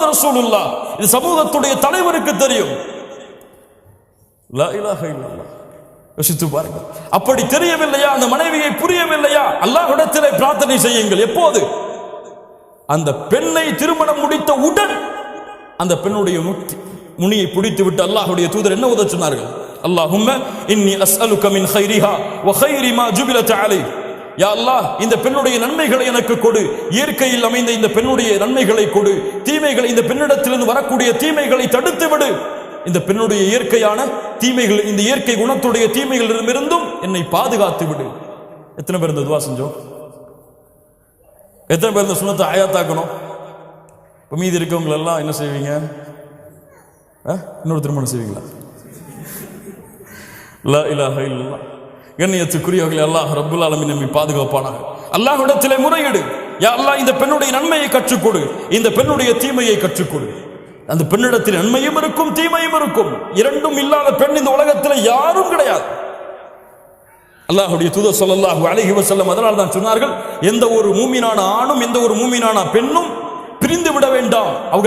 முஹம்மது ரசூலுல்லாஹ். இது சமூகத்துடைய தலைவருக்கு தெரியும். லா இலாஹ இல்லல்லாஹ். யோசித்து பாருங்கள். அப்படி தெரியவில்லையா, அந்த மனைவியை புரியவில்லையா, அல்லாஹ்விடத்திலே பிரார்த்தனை செய்யுங்கள். எப்போது? அந்த பெண்ணை திருமணம் முடித்த உடன் அந்த பெண்ணுடைய முனியை பிடித்து விட்டு அல்லாஹ்வுடைய தூதர் என்ன ஓத சொன்னார்கள்? அல்லாஹும்ம இன்னி அஸ்அலுக மின் கைரிஹா வ கைரி மா ஜுபிலத் அலைஹி. யா அல்லாஹ், இந்த பெண்ணுடைய நன்மைகளை எனக்கு கொடு, இயற்கையில் அமைந்த இந்த பெண்ணுடைய நன்மைகளை கொடு, தீமைகளை, இந்த பெண்ணிடத்திலிருந்து வரக்கூடிய தீமைகளை தடுத்து விடு, இந்த பெண்ணுடைய இயற்கையான தீமைகள், இந்த இயற்கை குணத்துடைய தீமைகளிலிருந்தும் என்னை பாதுகாத்து விடு. எத்தனை பேர் இந்த துவா செஞ்சோம்? எத்தனை பேர் இந்த சுன்னத்தை ஆயாத்தாக்கணும்? இப்போ மீதி இருக்கவங்க எல்லாம் என்ன செய்வீங்க? இன்னொரு திருமணம் செய்வீங்களா? லா இலாஹ இல்லல்லாஹ். கண்ணியத்துக்குரியவர்களே, அல்லாஹ் ரப்புல் ஆலமீன் நம்மை பாதுகாப்பானாக. அல்லாஹ்விடத்திலே முறையிடு. யா அல்லாஹ், இந்த பெண்ணுடைய நன்மையை கற்றுக்கொடு, இந்த பெண்ணுடைய தீமையை கற்றுக்கொடு. அந்த பெண்ணிடத்தில் நன்மையும் இருக்கும், தீமையும் இருக்கும். இரண்டும் இல்லாத பெண் இந்த உலகத்தில் யாரும் கிடையாது. அல்லாஹ்வுடைய தூதர் ஸல்லல்லாஹு அலைஹி வஸல்லம் அதனால் தான் சொன்னார்கள், எந்த ஒரு மூமினான ஆணும் எந்த ஒரு மூமினான பெண்ணும் பிரிந்து விட வேண்டாம். அவர்கள்